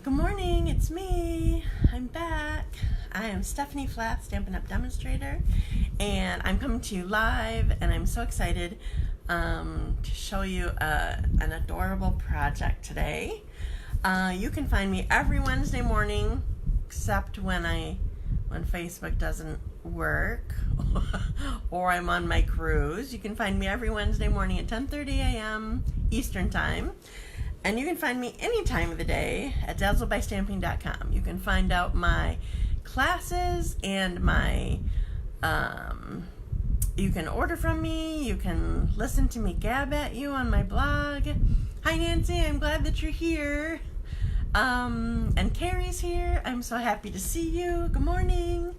Good morning, it's me. I'm back. I am Stephanie Flath, Stampin' Up! Demonstrator, and I'm coming to you live, and I'm so excited to show you an adorable project today. You can find me every Wednesday morning, except when Facebook doesn't work or I'm on my cruise. You can find me every Wednesday morning at 10:30 a.m. Eastern Time. And you can find me any time of the day at dazzledbystamping.com. You can find out my classes and my, you can order from me. You can listen to me gab at you on my blog. Hi, Nancy. I'm glad that you're here. And Carrie's here. I'm so happy to see you. Good morning.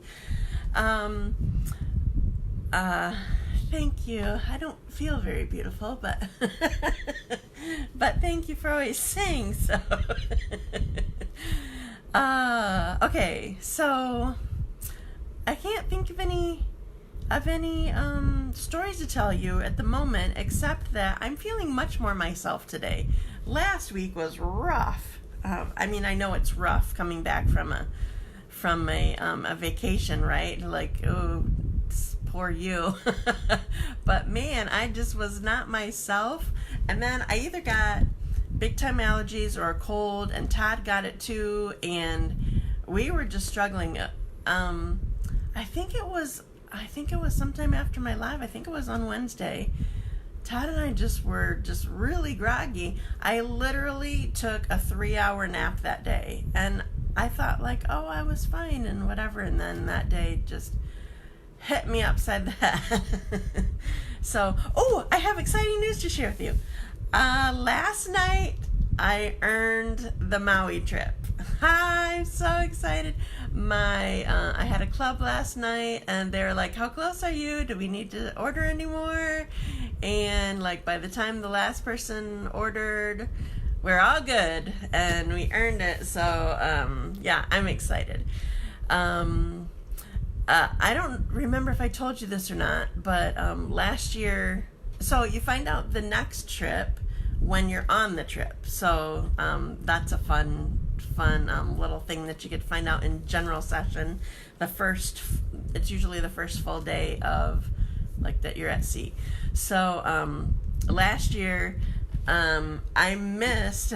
Thank you. I don't feel very beautiful, but but thank you for always saying so. Okay, so I can't think of any stories to tell you at the moment, except that I'm feeling much more myself today. Last week was rough. I mean, I know it's rough coming back from a vacation, right? Like, oh, poor you. But man, I just was not myself. And then I either got big time allergies or a cold, and Todd got it too, and we were just struggling. I think it was sometime after my live. I think it was on Wednesday. Todd and I were really groggy. I literally took a 3-hour nap that day, and I thought like, oh, I was fine and whatever, and then that day just hit me upside the head. So, oh, I have exciting news to share with you. Last night I earned the Maui trip. I'm so excited. I had a club last night, and they were like, how close are you? Do we need to order anymore? And like by the time the last person ordered, we're all good, and we earned it. So yeah, I'm excited. I don't remember if I told you this or not, but last year, so you find out the next trip when you're on the trip. So that's a fun little thing that you could find out in general session. It's usually the first full day of like that you're at sea. So last year I missed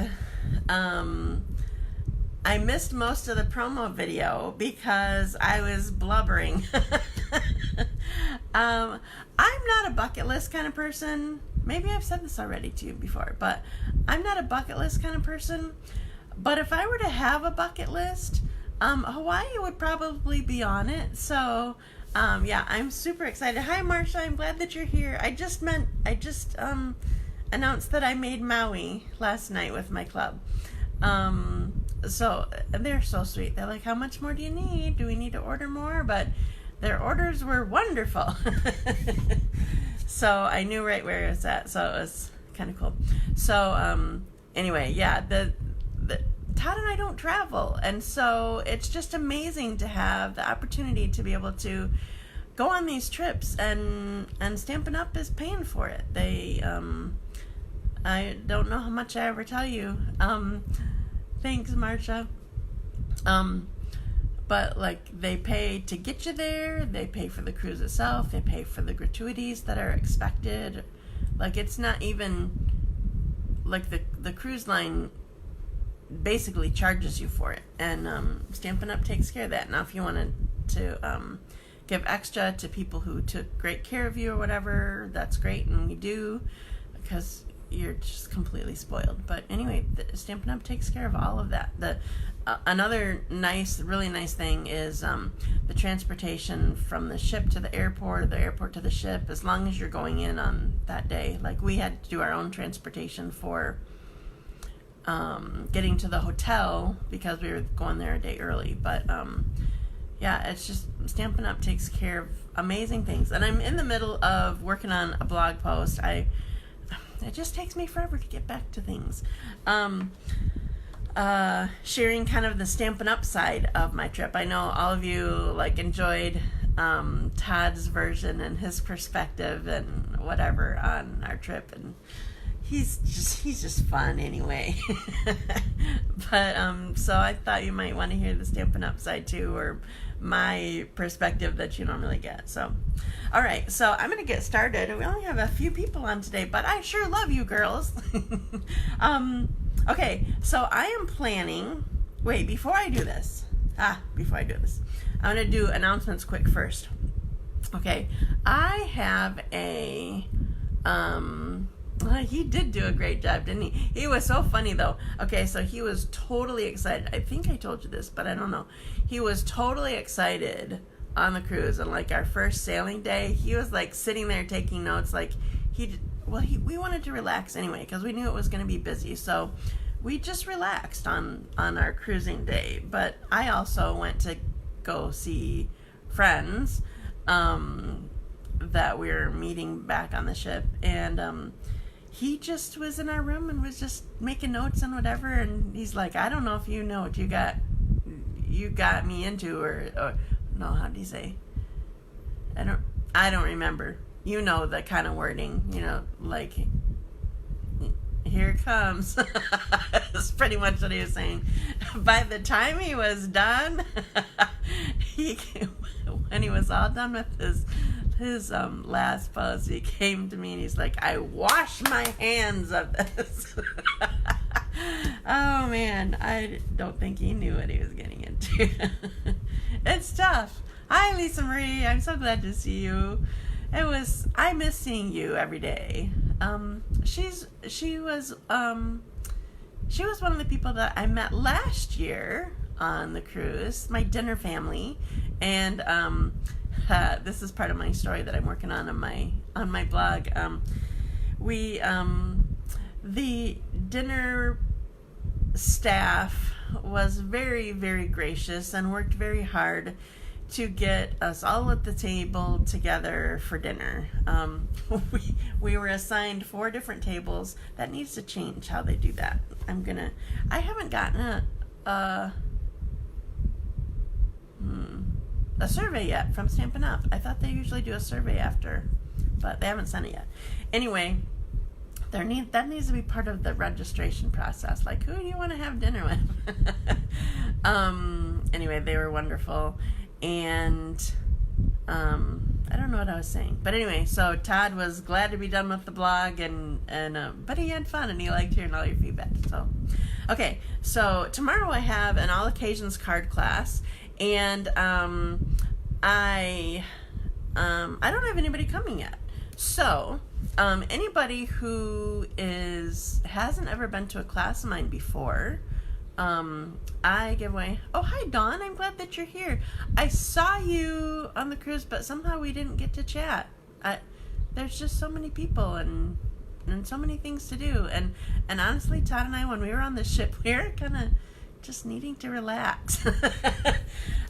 most of the promo video because I was blubbering. I'm not a bucket list kind of person. Maybe I've said this already to you before, but I'm not a bucket list kind of person. But if I were to have a bucket list, Hawaii would probably be on it. So yeah, I'm super excited. Hi, Marsha. I'm glad that you're here. I just announced that I made Maui last night with my club. So they're so sweet. They're like, how much more do you need? Do we need to order more? But their orders were wonderful. So I knew right where it was at. So it was kind of cool. So anyway, yeah, the Todd and I don't travel, and so it's just amazing to have the opportunity to be able to go on these trips, and Stampin' Up! Is paying for it. They I don't know how much I ever tell you. Thanks, Marsha. But like they pay to get you there, they pay for the cruise itself, they pay for the gratuities that are expected. Like it's not even like the cruise line basically charges you for it, and Stampin' Up! Takes care of that. Now if you wanted to give extra to people who took great care of you or whatever, that's great, and we do, because you're just completely spoiled. But anyway, Stampin' Up! Takes care of all of that. Another really nice thing is the transportation from the ship to the airport, or the airport to the ship, as long as you're going in on that day. Like we had to do our own transportation for getting to the hotel because we were going there a day early. But yeah, it's just Stampin' Up! Takes care of amazing things. And I'm in the middle of working on a blog post. It just takes me forever to get back to things. Sharing kind of the Stampin' Up! Side of my trip. I know all of you like enjoyed Todd's version and his perspective and whatever on our trip, and he's just fun anyway. But so I thought you might want to hear the Stampin' Up side too, or my perspective that you normally get. So all right, so I'm gonna get started. We only have a few people on today, but I sure love you girls. Okay, so I am planning, before I do this, I'm gonna do announcements quick first. Okay, I have a he did do a great job, didn't he? He was so funny though. Okay, so he was totally excited. I think I told you this, but I don't know. He was totally excited on the cruise, and like our first sailing day, he was like sitting there taking notes. Like we wanted to relax anyway because we knew it was going to be busy, so we just relaxed on our cruising day. But I also went to go see friends that we were meeting back on the ship, and he just was in our room and was just making notes and whatever. And he's like, I don't know if you know what you got me into, or no, how did he say? I don't remember. You know the kind of wording, like, here it comes. That's pretty much what he was saying. By the time he was done, when he was all done with his last pose, he came to me and he's like, I wash my hands of this. Oh man, I don't think he knew what he was getting into. It's tough. Hi Lisa Marie, I'm so glad to see you. I miss seeing you every day. She was one of the people that I met last year on the cruise, my dinner family, and this is part of my story that I'm working on my blog. The dinner staff was very, very gracious and worked very hard to get us all at the table together for dinner. We were assigned 4 different tables. That needs to change how they do that. I haven't gotten a survey yet from Stampin' Up. I thought they usually do a survey after, but they haven't sent it yet. Anyway, that needs to be part of the registration process. Like, who do you want to have dinner with? Anyway, they were wonderful. And I don't know what I was saying, but anyway, so Todd was glad to be done with the blog, but he had fun and he liked hearing all your feedback. So, okay, so tomorrow I have an all occasions card class, and I don't have anybody coming yet. So anybody who hasn't ever been to a class of mine before, I give away. Oh, hi Dawn, I'm glad that you're here. I saw you on the cruise, but somehow we didn't get to chat. There's just so many people and so many things to do, and honestly, Todd and I, when we were on the ship, we were kind of just needing to relax.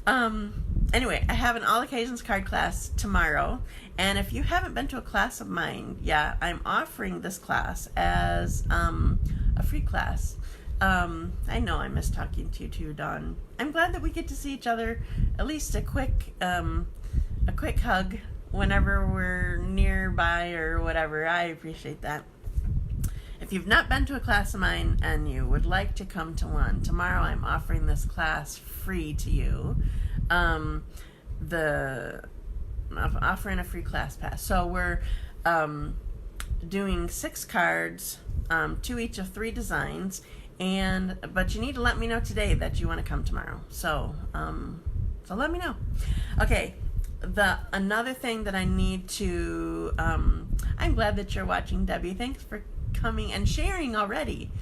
Anyway, I have an all occasions card class tomorrow, and if you haven't been to a class of mine, I'm offering this class as a free class. I know I miss talking to you too, Dawn. I'm glad that we get to see each other, at least a quick hug whenever we're nearby or whatever. I appreciate that. If you've not been to a class of mine and you would like to come to one, tomorrow I'm offering this class free to you. I'm offering a free class pass. So we're doing 6 cards, 2 each of 3 designs. But you need to let me know today that you want to come tomorrow. So let me know. Okay. Another thing that I need to, I'm glad that you're watching, Debbie. Thanks for coming and sharing already.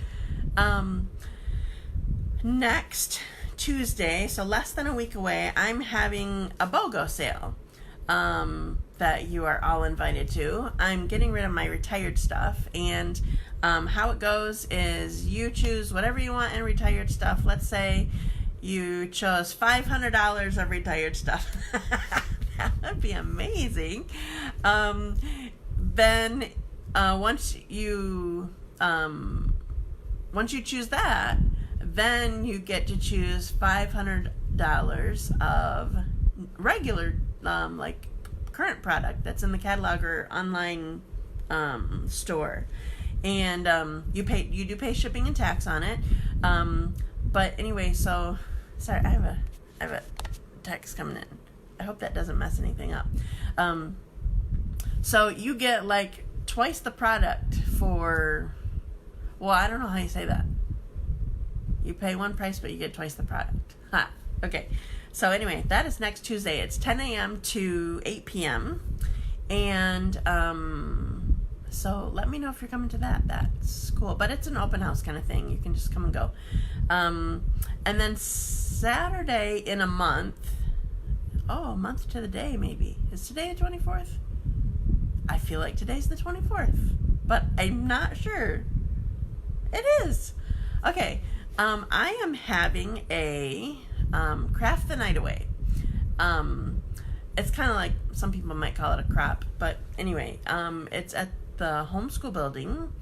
Next Tuesday, so less than a week away, I'm having a BOGO sale that you are all invited to. I'm getting rid of my retired stuff, and how it goes is you choose whatever you want in retired stuff. Let's say you chose $500 of retired stuff. That would be amazing. Then once you choose that, then you get to choose $500 of regular current product that's in the catalog or online store. and you do pay shipping and tax on it. But anyway, so sorry, I have a text coming in. I hope that doesn't mess anything up. So you get like twice the product for, well, I don't know how you say that. You pay one price, but you get twice the product. Okay. So anyway, that is next Tuesday. It's 10 a.m. to 8 p.m. And so let me know if you're coming to that. That's cool. But it's an open house kind of thing. You can just come and go. And then Saturday in a month, a month to the day maybe. Is today the 24th? I feel like today's the 24th, but I'm not sure. It is. Okay. I am having a craft the night away. It's kind of like, some people might call it a crop, but anyway, it's at the homeschool building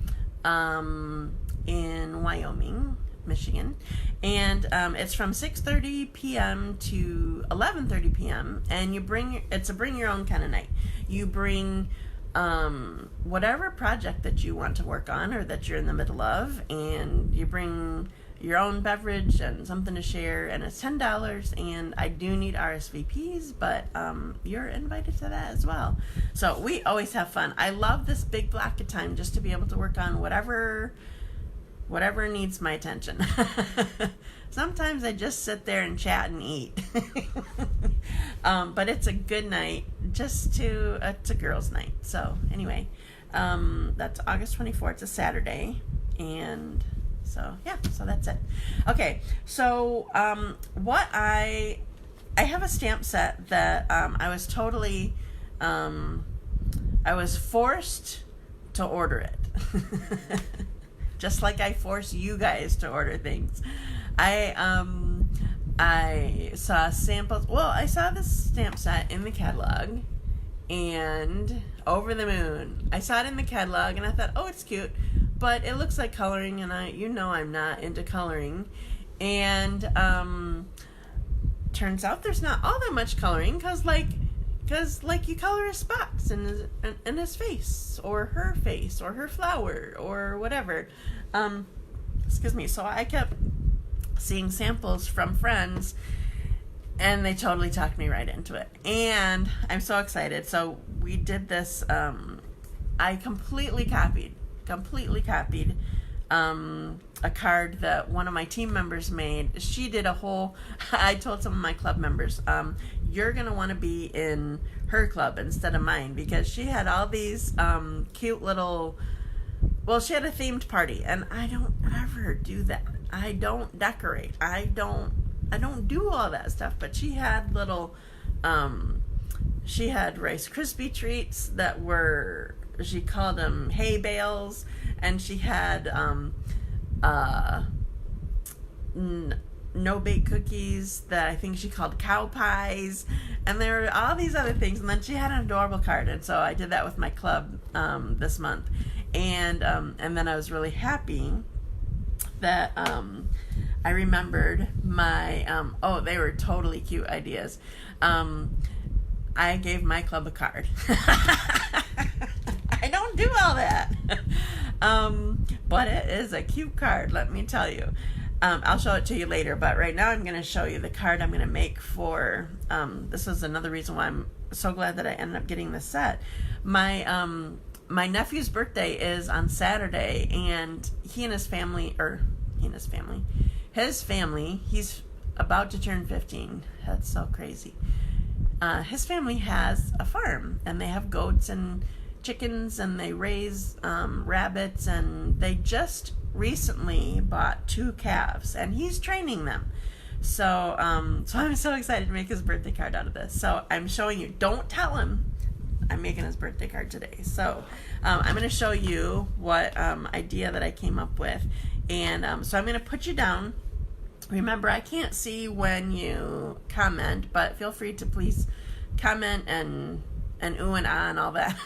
in Wyoming, Michigan, and it's from 6:30 p.m. to 11:30 p.m. and it's a bring your own kind of night. You bring whatever project that you want to work on or that you're in the middle of, and you bring your own beverage and something to share, and it's $10, and I do need RSVPs, but you're invited to that as well. So we always have fun. I love this big block of time just to be able to work on whatever needs my attention. Sometimes I just sit there and chat and eat. But it's a good night, it's a girls' night. So anyway, that's August 24th. It's a Saturday, and so that's it. Okay, so I have a stamp set that I was totally, I was forced to order it. Just like I force you guys to order things. I saw samples. Well, I saw this stamp set in the catalog, and over the moon. I saw it in the catalog, and I thought, oh, it's cute, but it looks like coloring, and I'm not into coloring. And turns out there's not all that much coloring, because you color his spots in his face, or her flower, or whatever. Excuse me. So I kept seeing samples from friends, and they totally talked me right into it. And I'm so excited. So we did this. I completely copied a card that one of my team members made. She did I told some of my club members, you're going to want to be in her club instead of mine, because she had all these cute little, she had a themed party, and I don't ever do that. I don't decorate. I don't do all that stuff, but she had little, she had Rice Krispie treats that were, she called them hay bales, and she had no-bake cookies that I think she called cow pies, and there were all these other things. And then she had an adorable card, and so I did that with my club this month, and then I was really happy that I remembered my they were totally cute ideas. I gave my club a card. I don't do all that. But it is a cute card, let me tell you. I'll show it to you later, but right now I'm going to show you the card I'm going to make for, this is another reason why I'm so glad that I ended up getting this set. My nephew's birthday is on Saturday, and his family, he's about to turn 15. That's so crazy. His family has a farm, and they have goats and chickens, and they raise rabbits, and they just recently bought 2 calves, and he's training them. So I'm so excited to make his birthday card out of this. So I'm showing you. Don't tell him I'm making his birthday card today. So I'm going to show you what idea that I came up with, and so I'm going to put you down. Remember, I can't see when you comment, but feel free to please comment and ooh and ah and all that.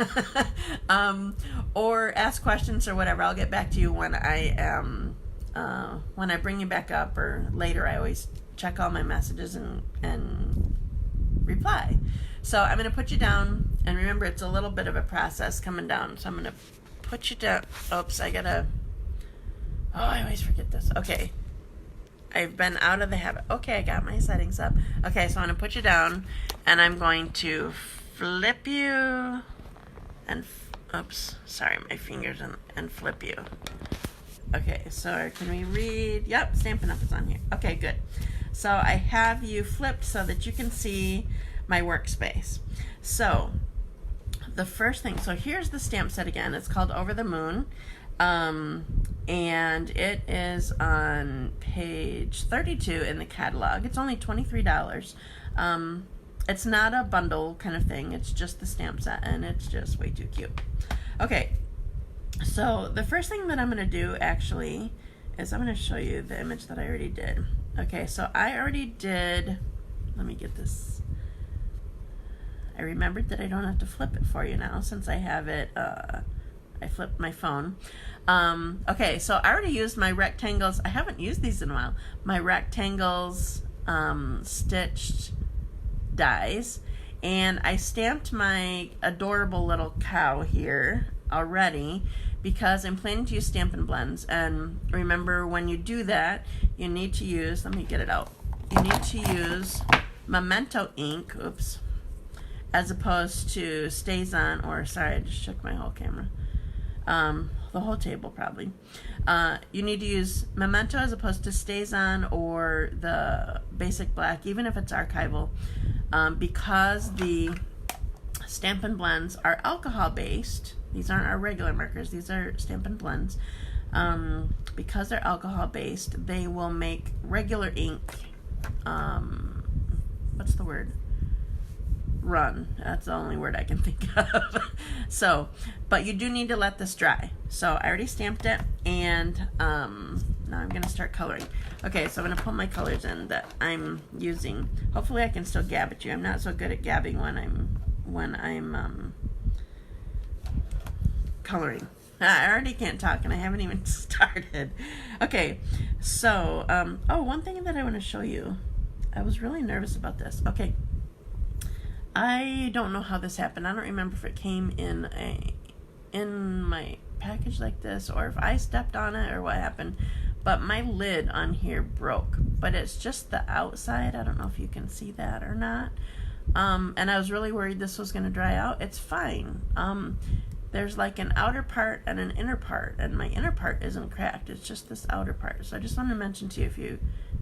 Or ask questions or whatever. I'll get back to you when I bring you back up, or later. I always check all my messages and reply. So I'm going to put you down, and remember, it's a little bit of a process coming down. So I'm going to put you down. Oops, I gotta. Oh, I always forget this. Okay. I've been out of the habit. Okay, I got my settings up. Okay, so I'm going to put you down, and I'm going to flip you, and, oops, sorry, my fingers, and flip you. Okay, so can we read? Yep, Stampin' Up! Is on here. Okay, good. So I have you flipped so that you can see my workspace. So the first thing, so here's the stamp set again. It's called Over the Moon. And it is on page 32 in the catalog. It's only $23. It's not a bundle kind of thing. It's just the stamp set, and it's just way too cute. Okay, so the first thing that I'm going to do actually is I'm going to show you the image that I already did. Okay, so I already did, let me get this. I remembered that I don't have to flip it for you now since I have it, I flipped my phone. Okay, so I already used my rectangles. I haven't used these in a while. My rectangles stitched dies, and I stamped my adorable little cow here already because I'm planning to use Stampin' Blends. And remember, when you do that, you need to use, let me get it out. You need to use Memento ink, oops, as opposed to Stays On, or sorry, I just shook my whole camera. The whole table probably. You need to use Memento as opposed to Stays On or the basic black, even if it's archival, because the Stampin' Blends are alcohol based. These aren't our regular markers, these are Stampin' Blends. Because they're alcohol based, they will make regular ink, what's the word? Run. That's the only word I can think of. So, but you do need to let this dry. So I already stamped it, and now I'm going to start coloring. Okay, so I'm going to pull my colors in that I'm using. Hopefully I can still gab at you. I'm not so good at gabbing when I'm coloring. I already can't talk, and I haven't even started. Okay, so oh, one thing that I want to show you. I was really nervous about this. Okay. I don't know how this happened. I don't remember if it came in my package like this, or if I stepped on it, or what happened. But my lid on here broke. But it's just the outside. I don't know if you can see that or not. And I was really worried this was going to dry out. It's fine. There's like an outer part and an inner part, and my inner part isn't cracked. It's just this outer part. So I just want to mention to you,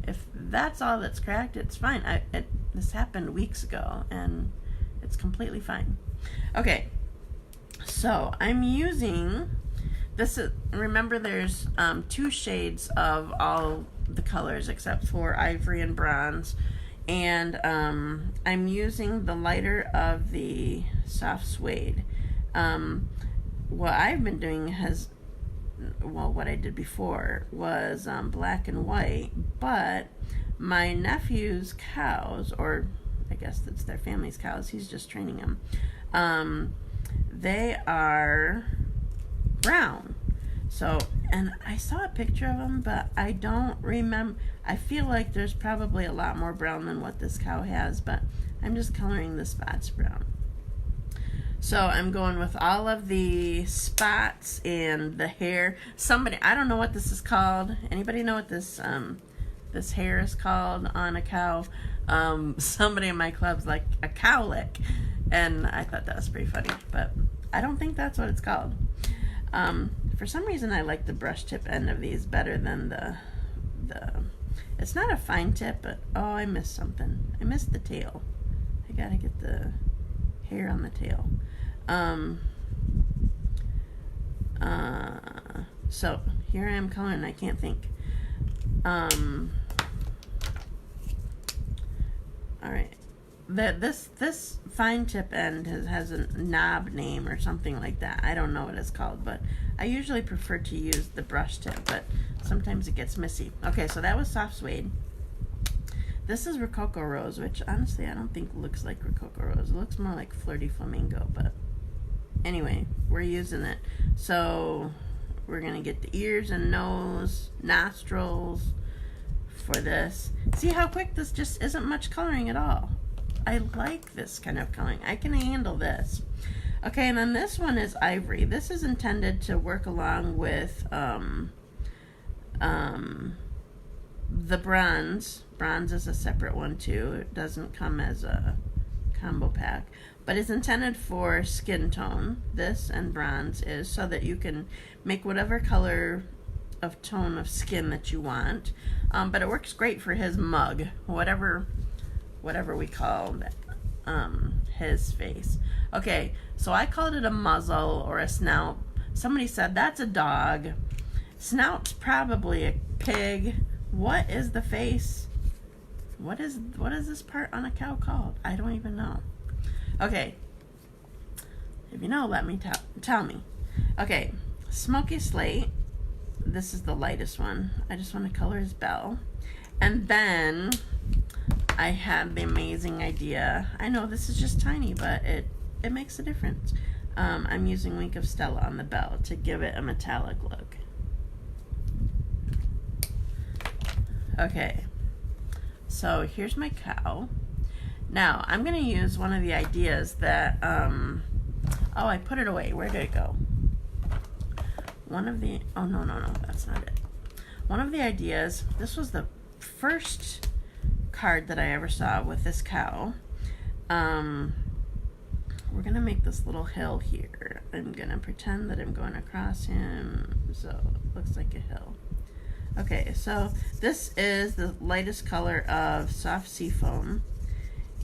if that's all that's cracked, it's fine. This happened weeks ago, and it's completely fine. Okay, so I'm using this. Remember, there's 2 shades of all the colors except for ivory and bronze, and I'm using the lighter of the soft suede. What I've been doing what I did before was black and white, but my nephew's cows, or I guess that's their family's cows, he's just training them, they are brown. So, and I saw a picture of them, but I don't remember. I feel like there's probably a lot more brown than what this cow has, but I'm just coloring the spots brown. So I'm going with all of the spots and the hair. I don't know what this is called. Anybody know what this this hair is called on a cow? Somebody in my club's like a cowlick, and I thought that was pretty funny, but I don't think that's what it's called. For some reason I like the brush tip end of these better than the it's not a fine tip, but oh, I missed something. I missed the tail. I gotta get the hair on the tail. So here I am coloring. I can't think. All right. This fine tip end has a knob name or something like that. I don't know what it's called, but I usually prefer to use the brush tip, but sometimes it gets messy. Okay, so that was soft suede. This is Rococo Rose, which honestly I don't think looks like Rococo Rose. It looks more like Flirty Flamingo, but anyway, we're using it. So we're gonna get the ears and nose, nostrils for this. See how quick this just isn't much coloring at all. I like this kind of coloring. I can handle this. Okay, and then this one is Ivory. This is intended to work along with the bronze. Bronze is a separate one too. It doesn't come as a combo pack, but it's intended for skin tone. This and bronze is so that you can make whatever color of tone of skin that you want. But it works great for his mug, whatever we call that, his face. Okay, so I called it a muzzle or a snout. Somebody said that's a dog. Snout's probably a pig. What is the face? What is this part on a cow called? I don't even know. Okay, if you know, let me tell me. Okay, Smoky Slate. This is the lightest one. I just want to color his bell. And then I had the amazing idea. I know this is just tiny, but it makes a difference. I'm using Wink of Stella on the bell to give it a metallic look. Okay, so here's my cow. Now I'm going to use one of the ideas that, oh, I put it away. Where did it go? One of the, oh, no, that's not it. One of the ideas, this was the first card that I ever saw with this cow. We're going to make this little hill here. I'm going to pretend that I'm going across him, so it looks like a hill. Okay, so this is the lightest color of soft Seafoam,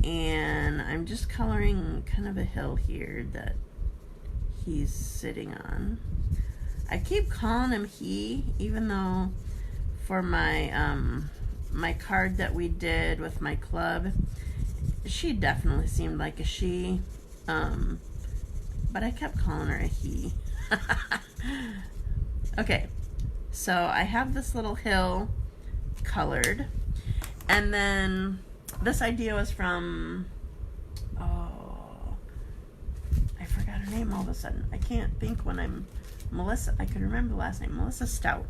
and I'm just coloring kind of a hill here that he's sitting on. I keep calling him he, even though for my my card that we did with my club, she definitely seemed like a she, but I kept calling her a he. Okay, so I have this little hill colored, and then this idea was from, oh, I forgot her name all of a sudden. I can't think when I'm Melissa. I could remember the last name, Melissa Stout.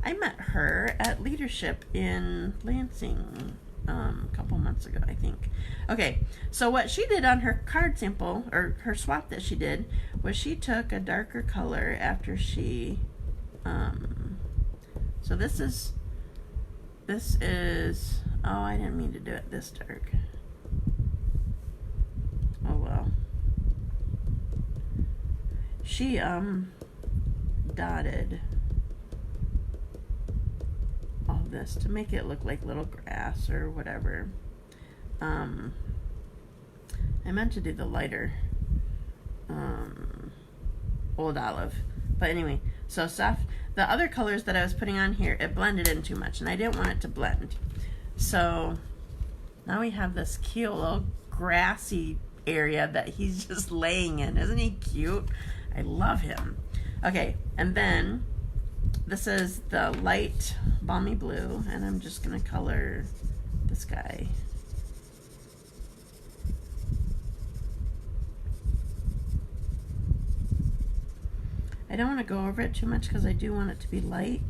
I met her at Leadership in Lansing a couple months ago, I think. Okay, so what she did on her card sample, or her swap that she did, was she took a darker color after she, so this is, oh, I didn't mean to do it this dark. Oh well. She, dotted all this to make it look like little grass or whatever. I meant to do the lighter old olive, but anyway, so soft. The other colors that I was putting on here, it blended in too much and I didn't want it to blend, so now we have this cute little grassy area that he's just laying in. Isn't he cute? I love him. Okay, and then this is the light Balmy Blue, and I'm just going to color this guy. I don't want to go over it too much because I do want it to be light,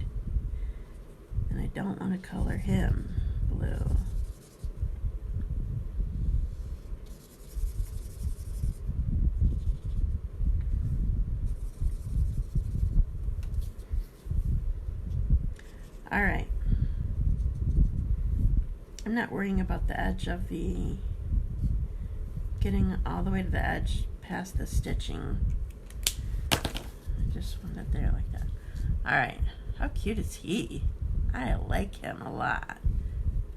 and I don't want to color him blue. All right. I'm not worrying about the edge of the, getting all the way to the edge past the stitching. I just want it there like that. All right. How cute is he? I like him a lot.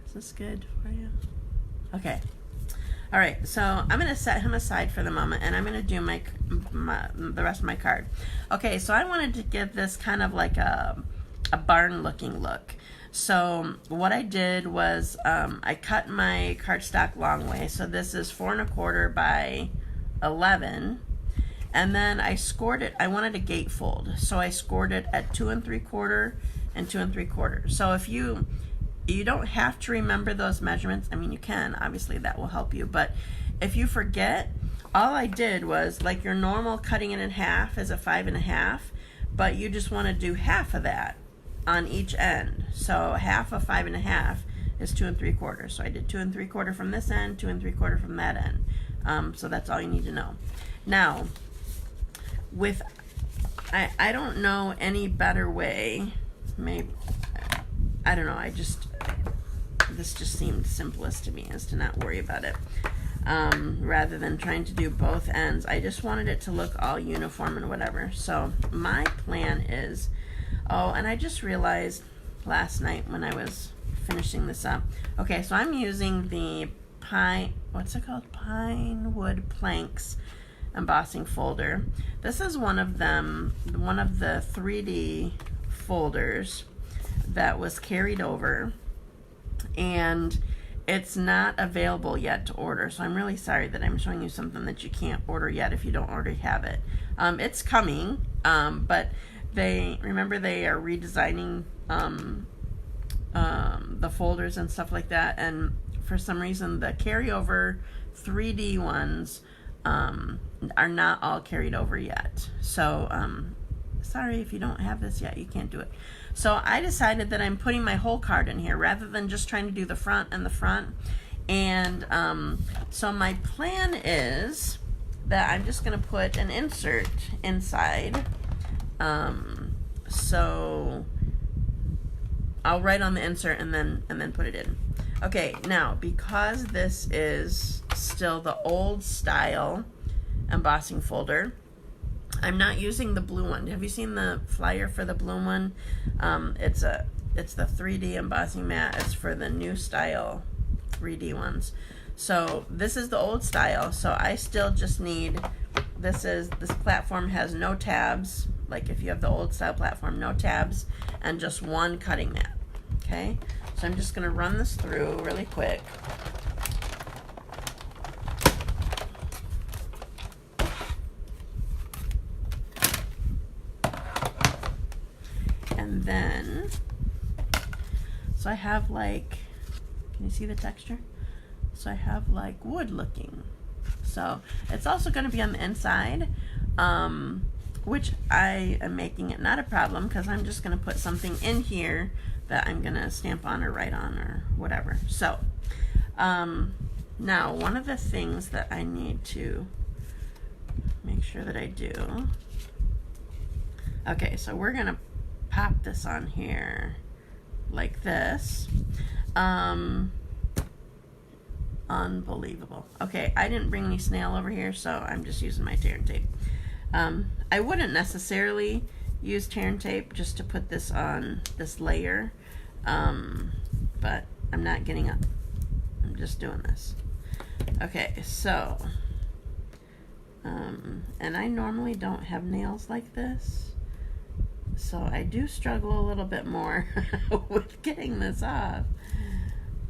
Is this good for you? Okay. All right, so I'm going to set him aside for the moment, and I'm going to do the rest of my card. Okay, so I wanted to give this kind of like a barn looking look. So what I did was I cut my cardstock long way. So this is 4 1/4 by 11, and then I scored it. I wanted a gatefold, so I scored it at 2 3/4 and 2 3/4. So if you don't have to remember those measurements. I mean, you can, obviously that will help you, but if you forget, all I did was, like your normal cutting it in half is a 5 1/2, but you just want to do half of that on each end. So half of 5 1/2 is 2 3/4. So I did 2 3/4 from this end, 2 3/4 from that end. So that's all you need to know. Now, I don't know any better way, maybe, I don't know, this just seemed simplest to me, is to not worry about it. Rather than trying to do both ends. I just wanted it to look all uniform and whatever. So my plan is, and I just realized last night when I was finishing this up. Okay, so I'm using the what's it called? Pinewood Planks embossing folder. This is one of the 3D folders that was carried over, and it's not available yet to order, so I'm really sorry that I'm showing you something that you can't order yet if you don't already have it. It's coming, but they are redesigning the folders and stuff like that, and for some reason the carryover 3D ones are not all carried over yet. So sorry if you don't have this yet, you can't do it. So I decided that I'm putting my whole card in here rather than just trying to do the front and the front. And so my plan is that I'm just going to put an insert inside. So I'll write on the insert and then put it in. Okay, now because this is still the old style embossing folder, I'm not using the blue one. Have you seen the flyer for the blue one? It's the 3D embossing mat. It's for the new style 3D ones. So this is the old style. So I still just need, this platform has no tabs. Like if you have the old style platform, no tabs, and just one cutting mat. Okay, so I'm just gonna run this through really quick. And then, so I have like, can you see the texture? So I have like wood looking. So it's also going to be on the inside, which I am making it not a problem because I'm just going to put something in here that I'm going to stamp on or write on or whatever. So now one of the things that I need to make sure that I do, okay, so we're going to pop this on here like this. Unbelievable. Okay, I didn't bring any snail over here, so I'm just using my tear and tape. I wouldn't necessarily use tear and tape just to put this on this layer, but I'm not getting up. I'm just doing this. Okay, so and I normally don't have nails like this, so I do struggle a little bit more with getting this off.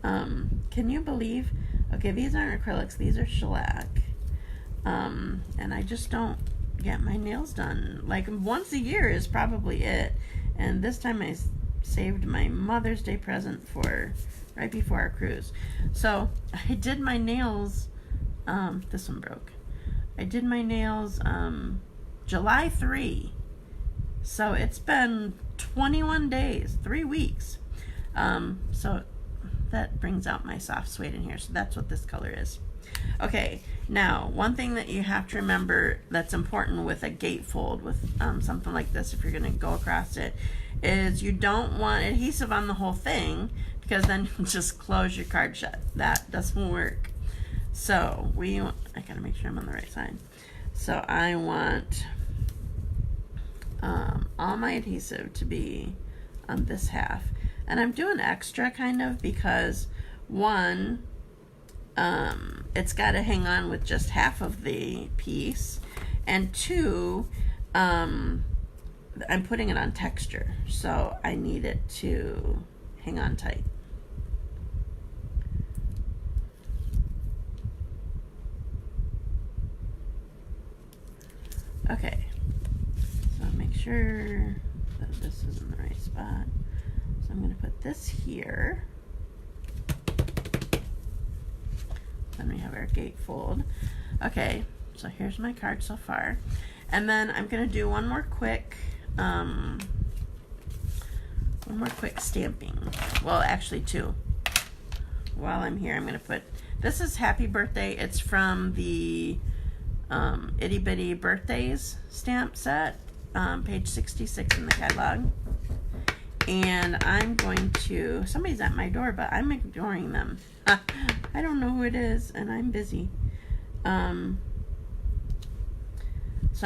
Can you believe, okay, these aren't acrylics, these are shellac, and I just don't get my nails done. Like once a year is probably it, and this time I saved my Mother's Day present for right before our cruise. So I did my nails, this one broke. I did my nails July 3. So it's been 21 days, 3 weeks. So that brings out my soft suede in here. So that's what this color is. Okay, now one thing that you have to remember that's important with a gatefold, with something like this, if you're going to go across it, is you don't want adhesive on the whole thing, because then you'll just close your card shut. That doesn't work. So I gotta make sure I'm on the right side. So I want all my adhesive to be on this half, and I'm doing extra kind of because one, it's got to hang on with just half of the piece, and two, I'm putting it on texture, so I need it to hang on tight. Okay, so make sure that this is in the right spot. So I'm going to put this here. Then we have our gatefold. Okay, so here's my card so far. And then I'm going to do one more quick stamping. Well, actually two. while I'm here, I'm going to put, this is Happy Birthday. It's from the Itty Bitty Birthdays stamp set, page 66 in the catalog. And I'm going to, somebody's at my door, but I'm ignoring them. I don't know who it is, and I'm busy. So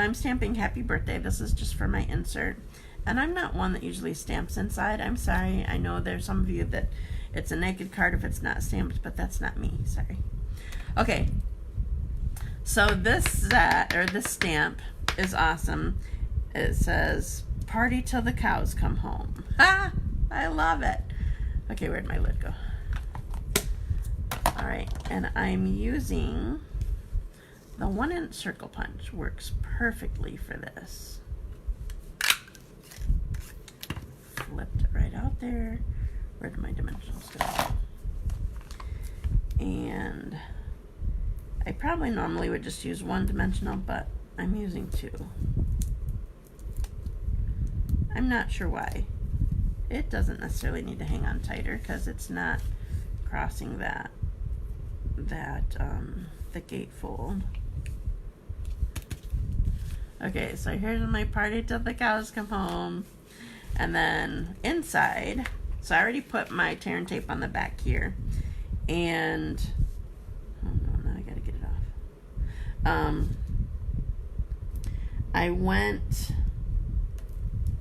I'm stamping Happy Birthday. This is just for my insert. And I'm not one that usually stamps inside. I'm sorry. I know there's some of you that it's a naked card if it's not stamped, but that's not me. Sorry. Okay. So this set, or this stamp, is awesome. It says, "Party till the cows come home." Ha! I love it. Okay, where'd my lid go? All right, and I'm using the 1-inch circle punch. Works perfectly for this. Flipped it right out there. Where did my dimensionals go? And I probably normally would just use 1 dimensional, but I'm using 2. I'm not sure why. It doesn't necessarily need to hang on tighter because it's not crossing the gatefold. Okay, so here's my "Party till the cows come home." And then inside, so I already put my tear and tape on the back here. And, oh no, now I gotta get it off. I went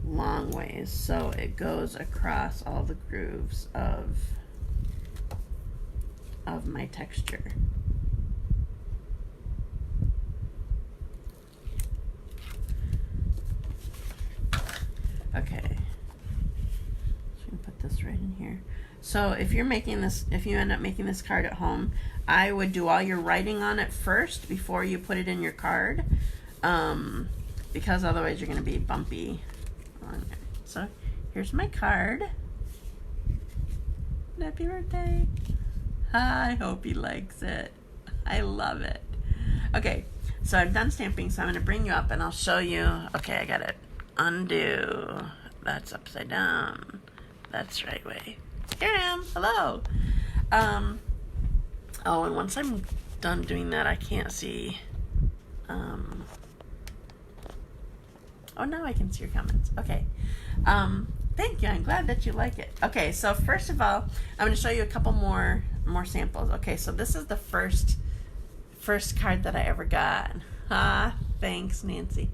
long ways, so it goes across all the grooves of my texture. Okay, so we can put this right in here. So if you're making this, if you end up making this card at home, I would do all your writing on it first before you put it in your card, because otherwise you're going to be bumpy on there. So here's my card. Happy birthday. I hope he likes it. I love it. Okay, so I'm done stamping, so I'm going to bring you up and I'll show you. Okay, I got it. Undo. That's upside down. That's right way. Here I am. Hello. Oh, and once I'm done doing that, I can't see. Oh, now I can see your comments. Okay. Thank you. I'm glad that you like it. Okay, so first of all, I'm going to show you a couple more samples. Okay, so this is the first card that I ever got. Thanks, Nancy.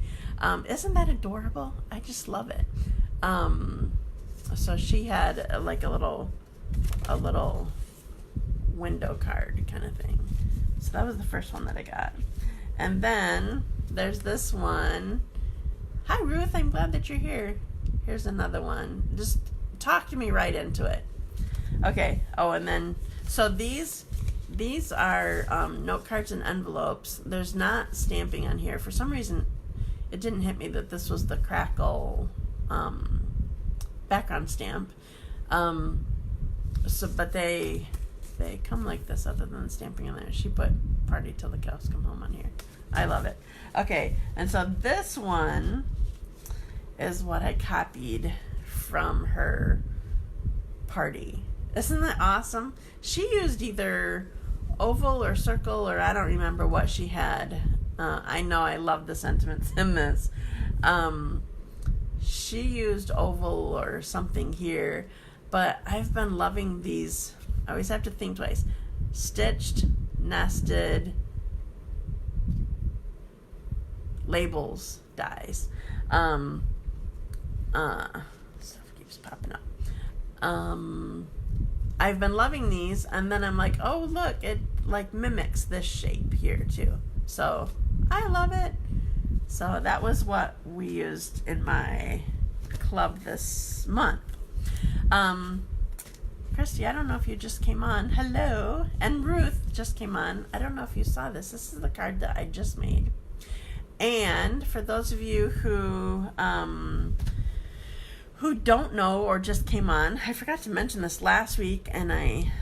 Isn't that adorable? I just love it. So she had like a little window card kind of thing. So that was the first one that I got. And then there's this one. Hi, Ruth. I'm glad that you're here. Here's another one. Just talk to me right into it. Okay. Oh, and then so these are note cards and envelopes. There's not stamping on here. For some reason, it didn't hit me that this was the Crackle background stamp. But they come like this other than stamping on there. She put "Party till the cows come home" on here. I love it. Okay, and so this one is what I copied from her party. Isn't that awesome? She used either oval or circle, or I don't remember what she had. I know I love the sentiments in this. She used oval or something here, but I've been loving these. I always have to think twice. Stitched, nested labels dies. Stuff keeps popping up. I've been loving these, and then I'm like, oh look, it like mimics this shape here too. So I love it. So that was what we used in my club this month. Christy, I don't know if you just came on. Hello. And Ruth just came on. I don't know if you saw this. This is the card that I just made. And for those of you who don't know or just came on, I forgot to mention this last week, and I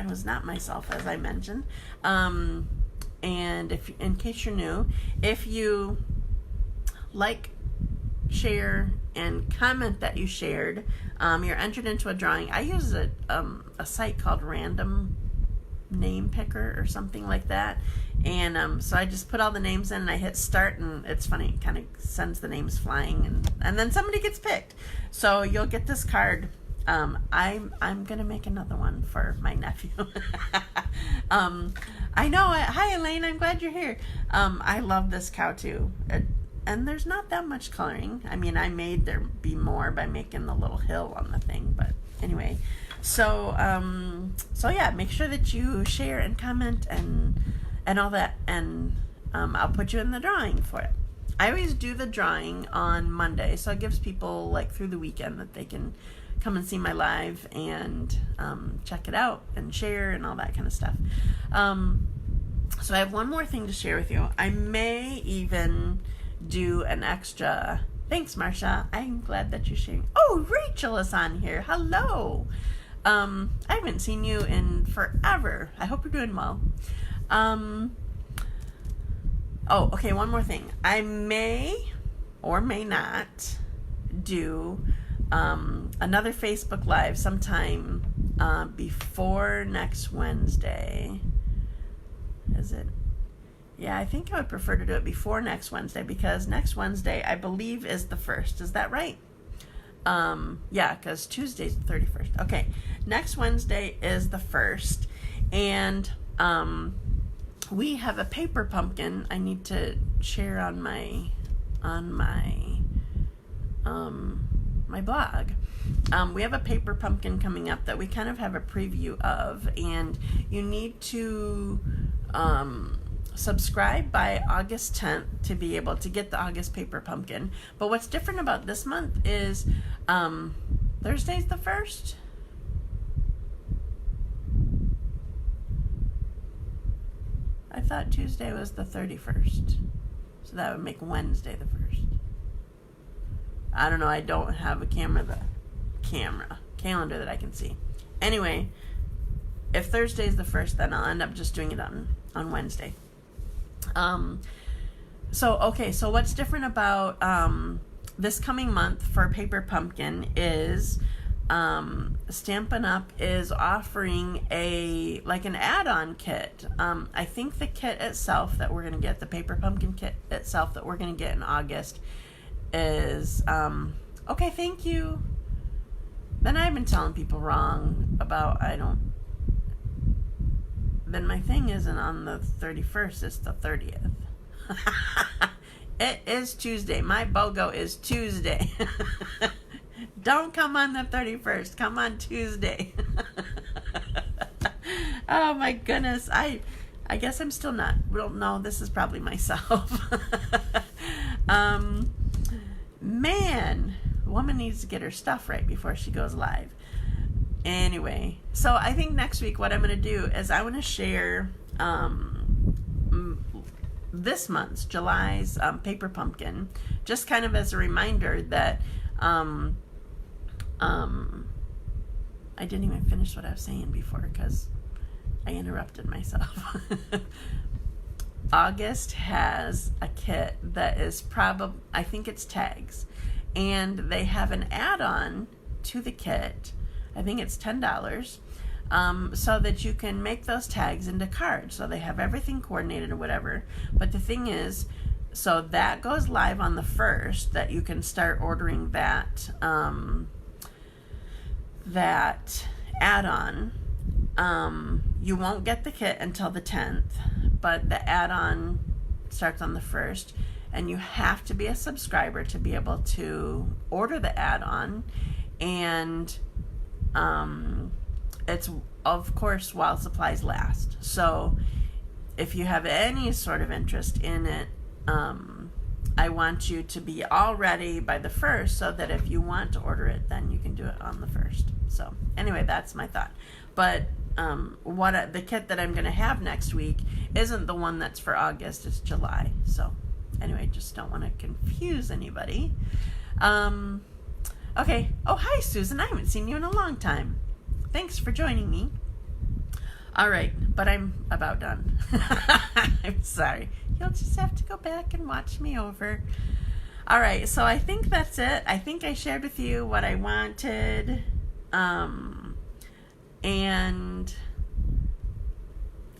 was not myself, as I mentioned. And if, in case you're new, if you like share, and comment that you shared, you're entered into a drawing. I use a site called Random Name Picker or something like that. And so I just put all the names in and I hit start, and it's funny, it kind of sends the names flying, and then somebody gets picked. So you'll get this card. I'm gonna make another one for my nephew. I know. Hi Elaine, I'm glad you're here. I love this cow too. And there's not that much coloring. I mean, I made there be more by making the little hill on the thing, but anyway. So yeah, make sure that you share and comment and all that, and I'll put you in the drawing for it. I always do the drawing on Monday, so it gives people like through the weekend that they can come and see my live and check it out and share and all that kind of stuff. So I have one more thing to share with you. I may even do an extra. Thanks, Marsha. I'm glad that you're sharing. Oh, Rachel is on here. Hello. I haven't seen you in forever. I hope you're doing well. Oh, okay, one more thing. I may or may not do another Facebook Live sometime before next Wednesday. Is it? Yeah, I think I would prefer to do it before next Wednesday, because next Wednesday, I believe, is the 1st. Is that right? Yeah, because Tuesday's the 31st. Okay, next Wednesday is the 1st, and we have a paper pumpkin I need to share on my my blog. We have a paper pumpkin coming up that we kind of have a preview of, and you need to subscribe by August 10th to be able to get the August paper pumpkin. But what's different about this month is Thursday's the 1st. I thought Tuesday was the 31st. So that would make Wednesday the 1st. I don't know. I don't have a calendar that I can see. Anyway, if Thursday's the 1st, then I'll end up just doing it on Wednesday. So what's different about this coming month for Paper Pumpkin is Stampin' Up! Is offering an add-on kit. I think the kit itself that we're going to get, the Paper Pumpkin kit itself that we're going to get in August is, okay, thank you. Then I've been telling people wrong about, then my thing isn't on the 31st, it's the 30th. It is Tuesday. My BOGO is Tuesday. Don't come on the 31st. Come on Tuesday. Oh my goodness. I guess I'm still not. Well, no, this is probably myself. Man, woman needs to get her stuff right before she goes live. Anyway, so I think next week what I'm going to do is I want to share this month's, July's Paper Pumpkin, just kind of as a reminder that I didn't even finish what I was saying before because I interrupted myself. August has a kit that is I think it's tags, and they have an add-on to the kit. I think it's $10, so that you can make those tags into cards. So they have everything coordinated or whatever. But the thing is, so that goes live on the 1st, that you can start ordering that that add-on. You won't get the kit until the 10th, but the add-on starts on the 1st, and you have to be a subscriber to be able to order the add-on. And it's, of course, while supplies last. So if you have any sort of interest in it, I want you to be all ready by the 1st, so that if you want to order it, then you can do it on the 1st. So anyway, that's my thought. But the kit that I'm going to have next week isn't the one that's for August, it's July. So anyway, just don't want to confuse anybody. Okay. Oh, hi, Susan. I haven't seen you in a long time. Thanks for joining me. All right, but I'm about done. I'm sorry. You'll just have to go back and watch me over. All right, so I think that's it. I think I shared with you what I wanted. And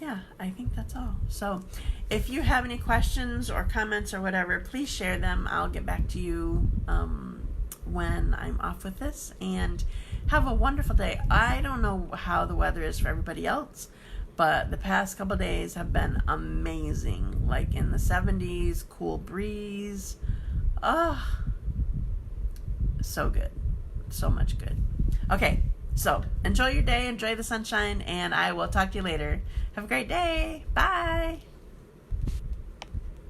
yeah, I think that's all. So if you have any questions or comments or whatever, please share them. I'll get back to you when I'm off with this. And have a wonderful day. I don't know how the weather is for everybody else, but the past couple of days have been amazing. Like in the 70s, cool breeze. Oh, so good. So much good. Okay, so enjoy your day, enjoy the sunshine, and I will talk to you later. Have a great day. Bye.